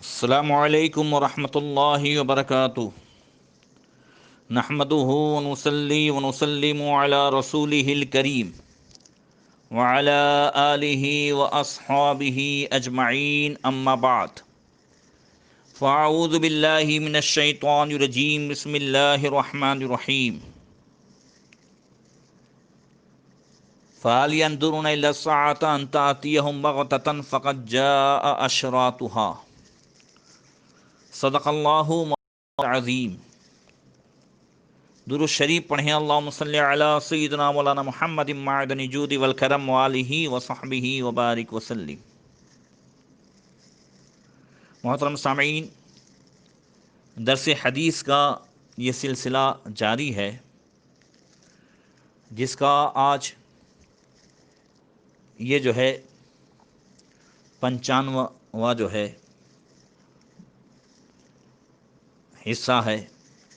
السلام علیکم ورحمۃ اللہ وبرکاتہ نحمده ونصلي ونسلم على رسوله الكريم وعلى آله وأصحابه أجمعين أما بعد فأعوذ بالله من الشيطان الرجيم بسم الله الرحمن الرحيم فهل ينظرون إلا الساعة أن تأتيهم بغتة فقد جاء أشراطها صدق اللہ العظیم۔ درود شریف پڑھیں، اللہم صلی علی سیدنا مولانا محمد معدن الجود والکرم وآلہ وصحبہ وبارک وسلم۔ محترم سامعین، درس حدیث کا یہ سلسلہ جاری ہے، جس کا آج یہ جو ہے 95واں جو ہے حصہ ہے۔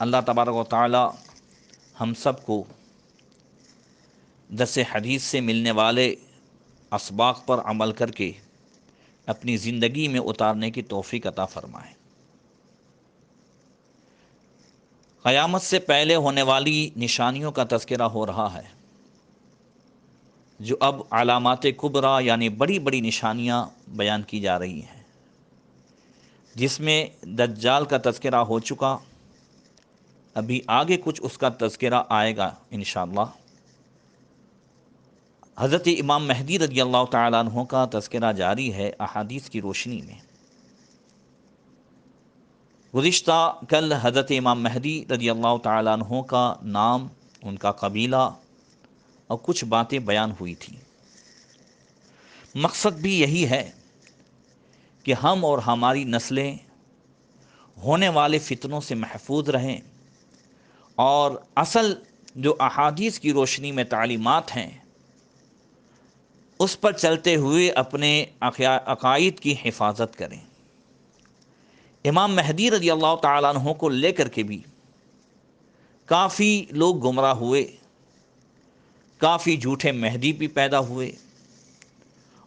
اللہ تبارک و تعالی ہم سب کو درس حدیث سے ملنے والے اسباق پر عمل کر کے اپنی زندگی میں اتارنے کی توفیق عطا فرمائے۔ قیامت سے پہلے ہونے والی نشانیوں کا تذکرہ ہو رہا ہے، جو اب علامات کبریٰ یعنی بڑی بڑی نشانیاں بیان کی جا رہی ہیں، جس میں دجال کا تذکرہ ہو چکا، ابھی آگے کچھ اس کا تذکرہ آئے گا انشاءاللہ۔ حضرت امام مہدی رضی اللہ تعالیٰ عنہ کا تذکرہ جاری ہے احادیث کی روشنی میں۔ گزشتہ کل حضرت امام مہدی رضی اللہ تعالیٰ عنہ کا نام، ان کا قبیلہ اور کچھ باتیں بیان ہوئی تھیں۔ مقصد بھی یہی ہے کہ ہم اور ہماری نسلیں ہونے والے فتنوں سے محفوظ رہیں، اور اصل جو احادیث کی روشنی میں تعلیمات ہیں اس پر چلتے ہوئے اپنے عقائد کی حفاظت کریں۔ امام مہدی رضی اللہ تعالیٰ عنہ کو لے کر کے بھی کافی لوگ گمراہ ہوئے، کافی جھوٹے مہدی بھی پیدا ہوئے،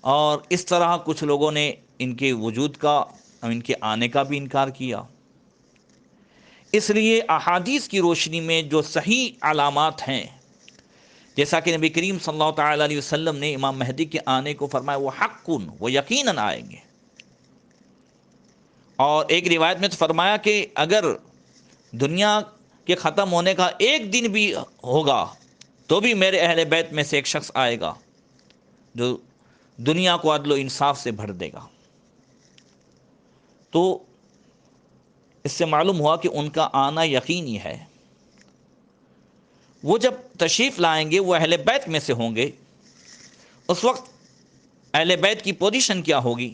اور اس طرح کچھ لوگوں نے ان کے وجود کا اور ان کے آنے کا بھی انکار کیا۔ اس لیے احادیث کی روشنی میں جو صحیح علامات ہیں، جیسا کہ نبی کریم صلی اللہ تعالیٰ علیہ وسلم نے امام مہدی کے آنے کو فرمایا، وہ حقٌ، وہ یقیناً آئیں گے۔ اور ایک روایت میں تو فرمایا کہ اگر دنیا کے ختم ہونے کا ایک دن بھی ہوگا تو بھی میرے اہل بیت میں سے ایک شخص آئے گا جو دنیا کو عدل و انصاف سے بھر دے گا۔ تو اس سے معلوم ہوا کہ ان کا آنا یقینی ہے۔ وہ جب تشریف لائیں گے وہ اہل بیت میں سے ہوں گے، اس وقت اہل بیت کی پوزیشن کیا ہوگی؟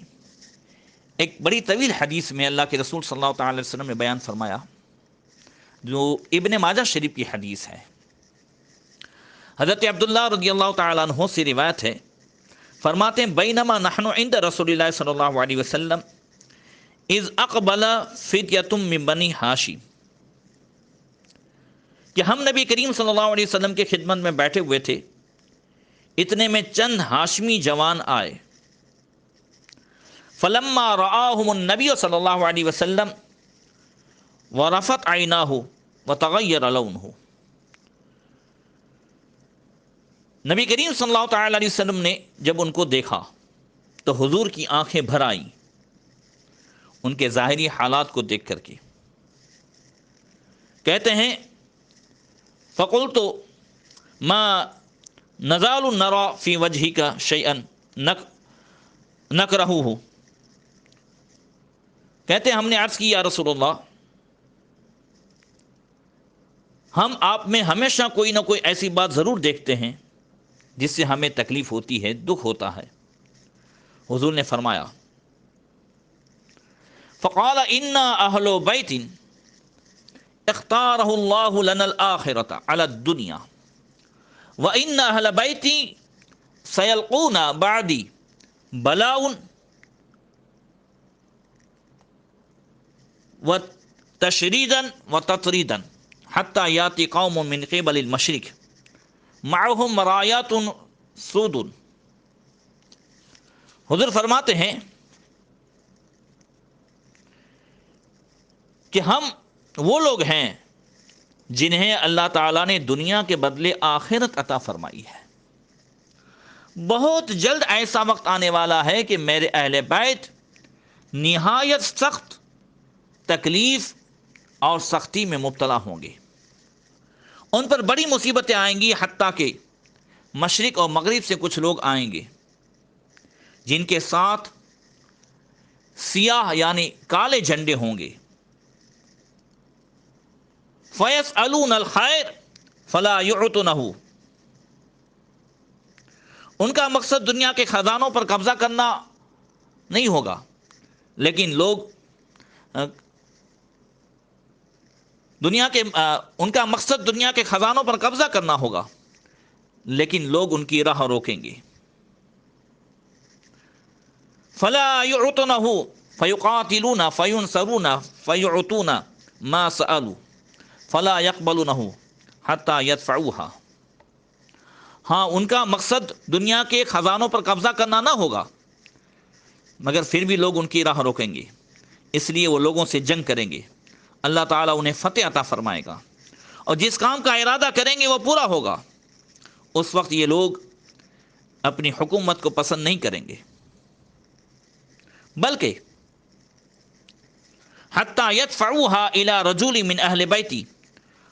ایک بڑی طویل حدیث میں اللہ کے رسول صلی اللہ تعالی علیہ وسلم نے بیان فرمایا، جو ابن ماجہ شریف کی حدیث ہے۔ حضرت عبداللہ رضی اللہ تعالیٰ عنہ سے روایت ہے، فرماتے ہیں بینما نحن عند رسول اللہ صلی اللہ علیہ وسلم اذ اقبل فتیۃ من بنی ہاشم، کہ ہم نبی کریم صلی اللہ علیہ وسلم کے خدمت میں بیٹھے ہوئے تھے، اتنے میں چند ہاشمی جوان آئے۔ فلما رآہم النبی صلی اللہ علیہ وسلم ورفت عیناہ وتغیر لونہ، نبی کریم صلی اللہ تعالی علیہ وسلم نے جب ان کو دیکھا تو حضور کی آنکھیں بھر آئیں ان کے ظاہری حالات کو دیکھ کر کے۔ کہتے ہیں فقلت ما نزال نرى فی وجہک شیئا نکرہہ، کہتے ہیں ہم نے عرض کی یا رسول اللہ، ہم آپ میں ہمیشہ کوئی نہ کوئی ایسی بات ضرور دیکھتے ہیں جس سے ہمیں تکلیف ہوتی ہے، دکھ ہوتا ہے۔ حضور نے فرمایا فقال انا اہل بیت اختارہ اللہ لنا الآخرۃ علی الدنیا وان اہل بیتی سیلقون بعدی بلاء وتشریدا وتطریدا حتی یاتی قوم من قبل المشرق معهم رایات سود۔ حضور فرماتے ہیں کہ ہم وہ لوگ ہیں جنہیں اللہ تعالیٰ نے دنیا کے بدلے آخرت عطا فرمائی ہے۔ بہت جلد ایسا وقت آنے والا ہے کہ میرے اہل بیت نہایت سخت تکلیف اور سختی میں مبتلا ہوں گے، ان پر بڑی مصیبتیں آئیں گی، حتیٰ کہ مشرق اور مغرب سے کچھ لوگ آئیں گے جن کے ساتھ سیاہ یعنی کالے جھنڈے ہوں گے۔ فَيَسْأَلُونَ الْخَيْرَ فَلَا يُعْطُونَهُ، ان کا مقصد دنیا کے خزانوں پر قبضہ کرنا نہیں ہوگا، لیکن لوگ ان کا مقصد دنیا کے خزانوں پر قبضہ کرنا ہوگا، لیکن لوگ ان کی راہ روکیں گے۔ فَلَا يُعْطُونَهُ فَيُقَاتِلُونَ فَيُنْصَرُونَ فَيُعْطُونَ مَا سَأَلُوا فَلَا يَقْبَلُونَهُ حَتَّى يَدْفَعُوهَا، ہاں ان کا مقصد دنیا کے خزانوں پر قبضہ کرنا نہ ہوگا، مگر پھر بھی لوگ ان کی راہ روکیں گے، اس لیے وہ لوگوں سے جنگ کریں گے۔ اللہ تعالیٰ انہیں فتح عطا فرمائے گا، اور جس کام کا ارادہ کریں گے وہ پورا ہوگا۔ اس وقت یہ لوگ اپنی حکومت کو پسند نہیں کریں گے، بلکہ حتی یدفعوها الى رجل من اہل بیتی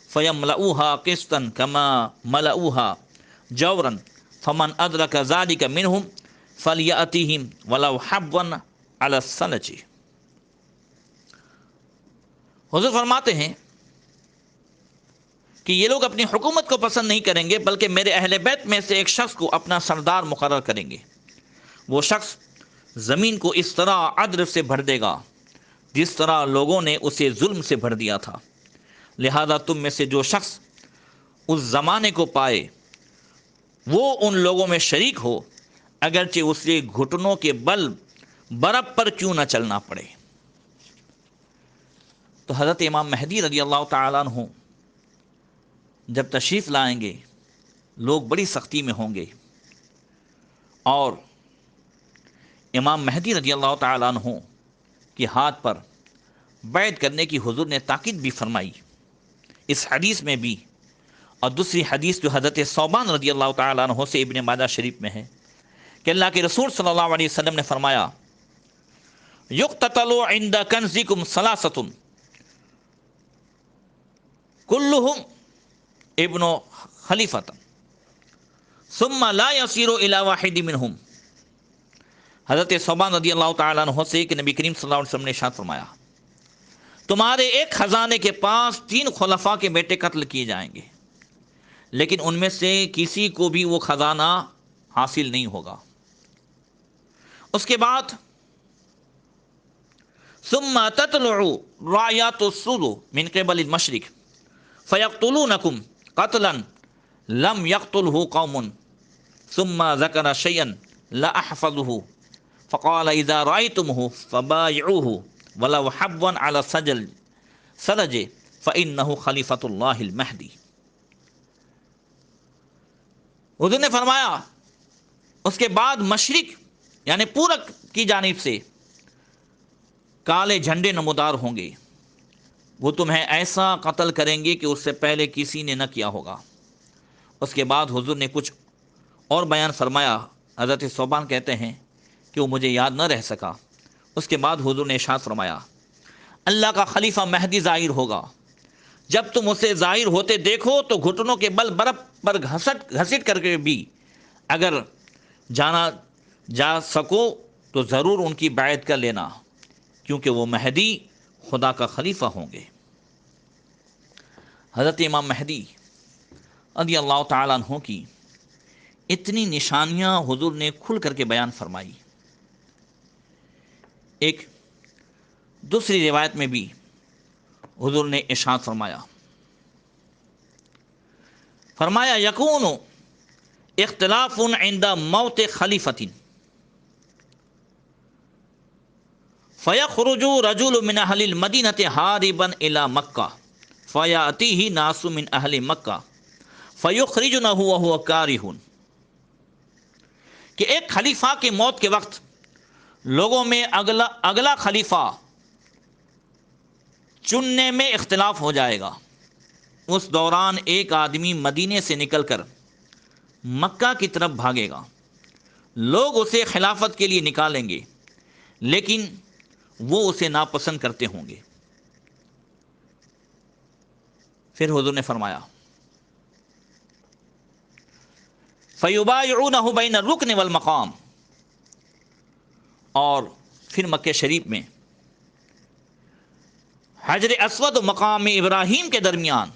فیملؤوها قسطا کما ملؤوها جورا فمن ادرک ذلک منہم فلیأتیہم ولو حبوا علی الثلج۔ حضور فرماتے ہیں کہ یہ لوگ اپنی حکومت کو پسند نہیں کریں گے، بلکہ میرے اہل بیت میں سے ایک شخص کو اپنا سردار مقرر کریں گے۔ وہ شخص زمین کو اس طرح عدل سے بھر دے گا جس طرح لوگوں نے اسے ظلم سے بھر دیا تھا، لہذا تم میں سے جو شخص اس زمانے کو پائے وہ ان لوگوں میں شریک ہو، اگرچہ اسے گھٹنوں کے بل برف پر کیوں نہ چلنا پڑے۔ تو حضرت امام مہدی رضی اللہ تعالیٰ عنہ جب تشریف لائیں گے، لوگ بڑی سختی میں ہوں گے، اور امام مہدی رضی اللہ تعالیٰ عنہ کے ہاتھ پر بیعت کرنے کی حضور نے تاکید بھی فرمائی اس حدیث میں بھی، اور دوسری حدیث جو حضرت ثوبان رضی اللہ تعالیٰ عنہ سے ابن ماجہ شریف میں ہے کہ اللہ کے رسول صلی اللہ علیہ وسلم نے فرمایا یقتتل عند کنزکم ثلاثۃ کلہم ابن خلیفۃ ثم لا يصير الى واحد منهم۔ حضرت ثوبان رضی اللہ تعالیٰ عنہ سے کہ نبی کریم صلی اللہ علیہ وسلم نے ارشاد فرمایا تمہارے ایک خزانے کے پاس 3 خلفاء کے بیٹے قتل کیے جائیں گے، لیکن ان میں سے کسی کو بھی وہ خزانہ حاصل نہیں ہوگا۔ اس کے بعد ثم تطلع رايات السود من قبل المشرق فيقتلونكم قتلا لم يقتله قوم، ثم ذكر شيئا لا احفظه فقال اذا رايتموه فبايعوه ولو حبوا على الثلج فانه خلیفۃ اللہ المہدی۔ حضور نے فرمایا اس کے بعد مشرق یعنی پورب کی جانب سے کالے جھنڈے نمودار ہوں گے، وہ تمہیں ایسا قتل کریں گے کہ اس سے پہلے کسی نے نہ کیا ہوگا۔ اس کے بعد حضور نے کچھ اور بیان فرمایا۔ حضرت ثوبان کہتے ہیں کہ وہ مجھے یاد نہ رہ سکا۔ اس کے بعد حضور نے ارشاد فرمایا اللہ کا خلیفہ مہدی ظاہر ہوگا، جب تم اسے ظاہر ہوتے دیکھو تو گھٹنوں کے بل برف پر گھسٹ کر کے بھی اگر جانا جا سکو تو ضرور ان کی بیعت کر لینا، کیونکہ وہ مہدی خدا کا خلیفہ ہوں گے۔ حضرت امام مہدی رضی اللہ تعالیٰ عنہ کی اتنی نشانیاں حضور نے کھل کر کے بیان فرمائی۔ ایک دوسری روایت میں بھی حضور نے ارشاد فرمایا یکون اختلاف عند موت خلیفۃ فیخرج رجل من اہل المدینۃ ہاربا الی مکہ فیاتیہ ناس من اہل مکہ فیخرجنہ وہو کارہ، کہ ایک خلیفہ کی موت کے وقت لوگوں میں اگلا خلیفہ چننے میں اختلاف ہو جائے گا۔ اس دوران ایک آدمی مدینے سے نکل کر مکہ کی طرف بھاگے گا، لوگ اسے خلافت کے لیے نکالیں گے، لیکن وہ اسے ناپسند کرتے ہوں گے۔ پھر حضور نے فرمایا فَيُبَايِعُونَهُ بَيْنَ الرُّكْنِ وَالْمَقَامِ، اور پھر مکہ شریف میں حجر اسود و مقام ابراہیم کے درمیان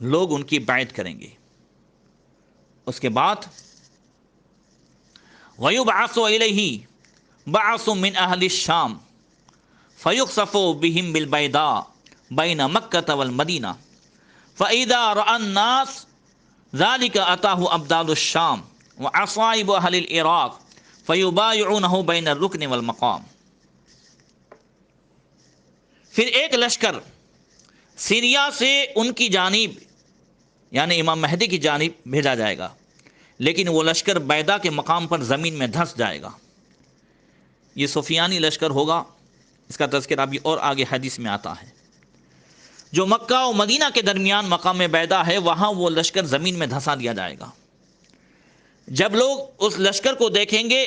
لوگ ان کی بیعت کریں گے۔ اس کے بعد وَيُبْعَثُ إِلَيْهِ بَعْثٌ مِّنْ أَهْلِ الشَّامِ فَيُخْسَفُ بِهِمْ بِالْبَيْضَاءِ بَيْنَ مَكَّةَ وَالْمَدِينَةِ فَإِذَا رَأَى النَّاسُ ذَلِكَ أَتَاهُ أَبْدَالُ الشَّامِ وَعَصَائِبُ أَهْلِ الْعِرَاقِ فَيُبَايِعُونَهُ بَيْنَ الرُّكْنِ وَالْمَقَامِ۔ پھر ایک لشکر سیریا سے ان کی جانب یعنی امام مہدی کی جانب بھیجا جائے گا، لیکن وہ لشکر بیدا کے مقام پر زمین میں دھنس جائے گا۔ یہ سفیانی لشکر ہوگا، اس کا تذکرہ بھی اور آگے حدیث میں آتا ہے۔ جو مکہ و مدینہ کے درمیان مقام بیدا ہے، وہاں وہ لشکر زمین میں دھسا دیا جائے گا۔ جب لوگ اس لشکر کو دیکھیں گے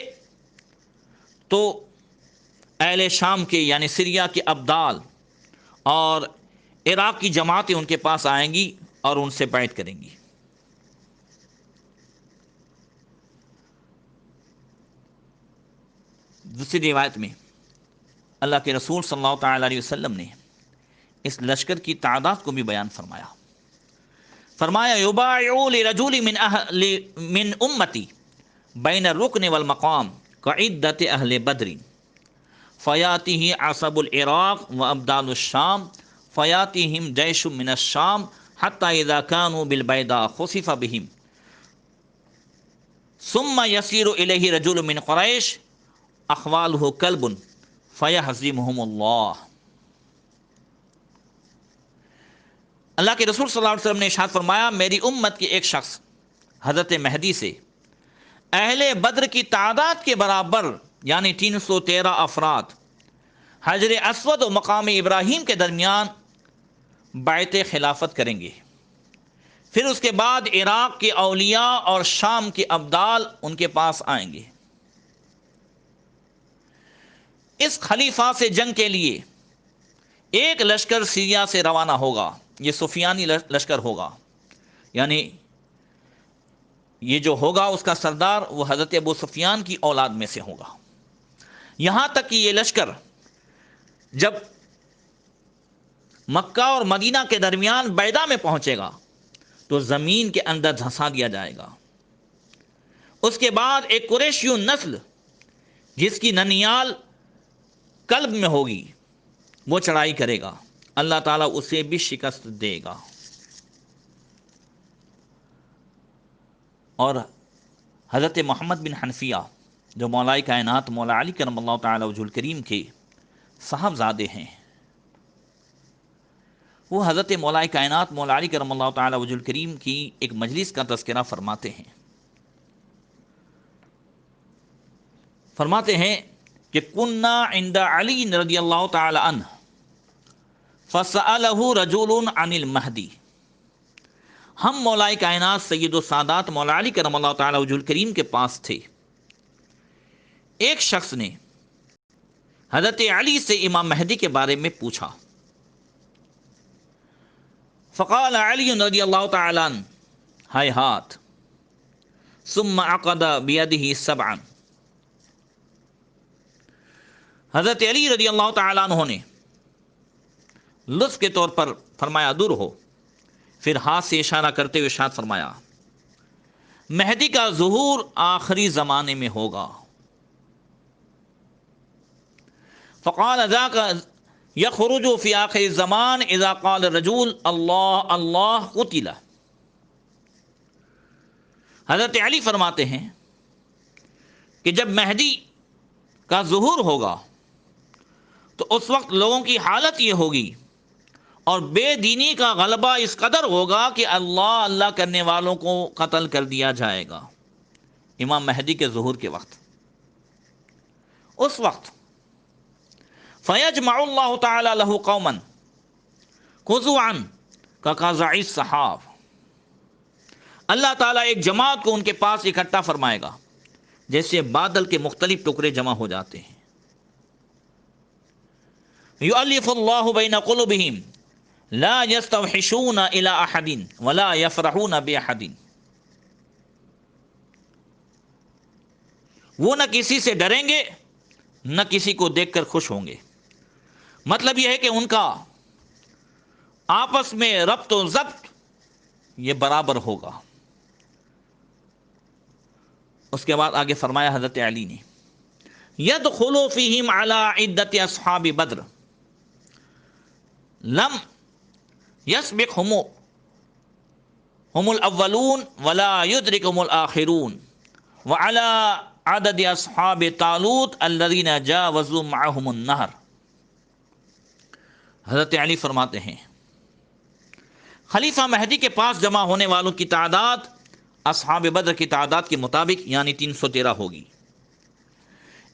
تو اہل شام کے یعنی سیریا کے ابدال اور عراق کی جماعتیں ان کے پاس آئیں گی اور ان سے بیعت کریں گی۔ دوسری روایت میں اللہ کے رسول صلی اللہ تعالی علیہ وسلم نے اس لشکر کی تعداد کو بھی بیان فرمایا۔ فرمایا یبایع لرجل من امتی بین الرکن والمقام کعدت اہل بدر فیاتیہ عصب العراق وابدال الشام فیاتیہم جیش من الشام حتی اذا كانوا بالبیضاء خسف بهم ثم یسیر الیہ رجل من قریش اخوالہ کلب فیہزمہم اللہ۔ اللہ کے رسول صلی اللہ علیہ وسلم نے ارشاد فرمایا، میری امت کے ایک شخص حضرت مہدی سے اہل بدر کی تعداد کے برابر یعنی 313 افراد حجر اسود و مقام ابراہیم کے درمیان بیعت خلافت کریں گے۔ پھر اس کے بعد عراق کے اولیاء اور شام کے ابدال ان کے پاس آئیں گے۔ اس خلیفہ سے جنگ کے لیے ایک لشکر سیریا سے روانہ ہوگا، یہ سفیانی لشکر ہوگا، یعنی یہ جو ہوگا اس کا سردار وہ حضرت ابو سفیان کی اولاد میں سے ہوگا۔ یہاں تک کہ یہ لشکر جب مکہ اور مدینہ کے درمیان بیدا میں پہنچے گا تو زمین کے اندر دھسا دیا جائے گا۔ اس کے بعد ایک قریشی نسل جس کی ننیال کلب میں ہوگی وہ چڑھائی کرے گا، اللہ تعالیٰ اسے بھی شکست دے گا۔ اور حضرت محمد بن حنفیہ جو مولا کائنات مولا علی کرم اللہ تعالی وجہ الکریم کے صاحبزادے ہیں، وہ حضرت مولا کائنات مولا علی کرم اللہ تعالی وجہ الکریم کی ایک مجلس کا تذکرہ فرماتے ہیں۔ فرماتے ہیں کہ کننا عند علی رضی اللہ تعالی عنہ فسألہ رجل عن المہدی، ہم مولا کائنات سید السادات مولا علی کرم اللہ تعالی وجہ الکریم کے پاس تھے، ایک شخص نے حضرت علی سے امام مہدی کے بارے میں پوچھا۔ فقال علی رضی اللہ تعالی عنہ ہیہات ثم عقد بیدہ سبعا، حضرت علی رضی اللہ تعالی عنہ نے لطف کے طور پر فرمایا دور ہو، پھر ہاتھ سے اشارہ کرتے ہوئے ارشاد فرمایا مہدی کا ظہور آخری زمانے میں ہوگا۔ فقال ذاک یخرج فی آخر الزمان اذا قال الرجل اللہ اللہ قتل۔ حضرت علی فرماتے ہیں کہ جب مہدی کا ظہور ہوگا تو اس وقت لوگوں کی حالت یہ ہوگی اور بے دینی کا غلبہ اس قدر ہوگا کہ اللہ اللہ کرنے والوں کو قتل کر دیا جائے گا۔ امام مہدی کے ظہور کے وقت، اس وقت فَيَجْمَعُ اللَّهُ تَعَالَى لَهُ قَوْمًا، قزوعن کا قزع السحاب، اللہ تعالیٰ ایک جماعت کو ان کے پاس اکٹھا فرمائے گا جیسے بادل کے مختلف ٹکڑے جمع ہو جاتے ہیں۔ یؤلف اللہ بین قلوبہم لا یستوحشون الی احد ولا یفرحون باحد، وہ نہ کسی سے ڈریں گے نہ کسی کو دیکھ کر خوش ہوں گے۔ مطلب یہ ہے کہ ان کا آپس میں ربط و ضبط یہ برابر ہوگا۔ اس کے بعد آگے فرمایا حضرت علی نے، یدخل فیہم علی عدت اصحاب بدر لم یسبقہم الاولون ولا یدرکہم الآخرون وعلی عدد اصحاب طالوت الذین جاوزوا معہم النہر۔ حضرت علی فرماتے ہیں خلیفہ مہدی کے پاس جمع ہونے والوں کی تعداد اصحاب بدر کی تعداد کے مطابق یعنی 313 ہوگی۔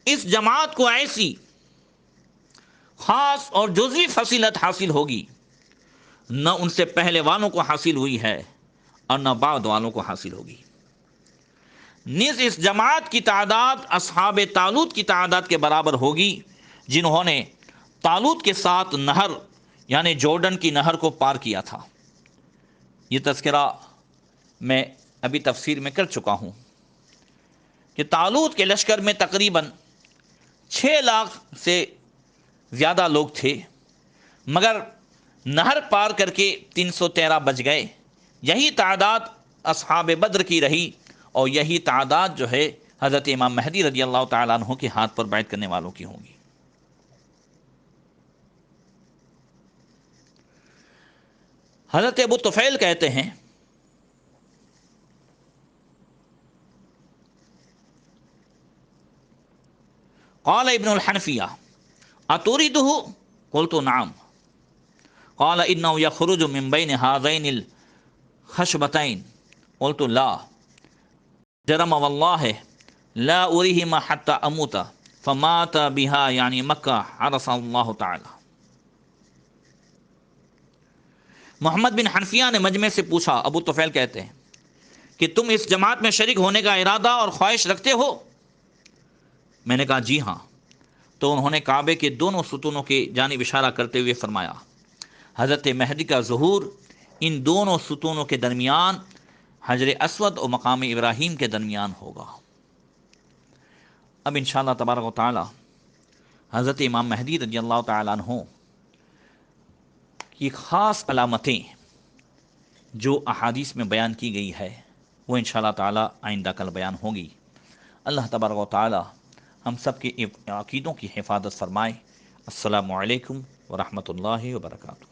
اس جماعت کو ایسی خاص اور جزوی فضیلت حاصل ہوگی نہ ان سے پہلے والوں کو حاصل ہوئی ہے اور نہ بعد والوں کو حاصل ہوگی۔ نیز اس جماعت کی تعداد اصحاب طالوت کی تعداد کے برابر ہوگی جنہوں نے طالوت کے ساتھ نہر یعنی جورڈن کی نہر کو پار کیا تھا۔ یہ تذکرہ میں ابھی تفسیر میں کر چکا ہوں کہ طالوت کے لشکر میں تقریباً 6 لاکھ سے زیادہ لوگ تھے، مگر نہر پار کر کے 313 بچ گئے۔ یہی تعداد اصحاب بدر کی رہی اور یہی تعداد جو ہے حضرت امام مہدی رضی اللہ تعالیٰ عنہ کے ہاتھ پر بیعت کرنے والوں کی ہوں گی۔ حضرت ابو طفیل کہتے ہیں قال ابن الحنفیہ اتوریدہ قلت نعم قال انه يخرج من بين هذين الخشبتين قلت لا جرم والله لا أريهما حتى أموت فمات بها يعني مکہ حرس اللہ تعالی۔ محمد بن حنفیہ نے مجمع سے پوچھا، ابو طفیل کہتے ہیں کہ تم اس جماعت میں شریک ہونے کا ارادہ اور خواہش رکھتے ہو؟ میں نے کہا جی ہاں۔ تو انہوں نے کعبے کے دونوں ستونوں کی جانب اشارہ کرتے ہوئے فرمایا حضرت مہدی کا ظہور ان دونوں ستونوں کے درمیان حجر اسود اور مقام ابراہیم کے درمیان ہوگا۔ اب انشاءاللہ تبارک و تعالی حضرت امام مہدی رضی اللہ تعالیٰ عنہ کی خاص علامتیں جو احادیث میں بیان کی گئی ہے وہ انشاءاللہ تعالی آئندہ کل بیان ہوگی۔ اللہ تبارک و تعالی ہم سب کے عقیدوں کی حفاظت فرمائے۔ السلام علیکم ورحمۃ اللہ وبرکاتہ۔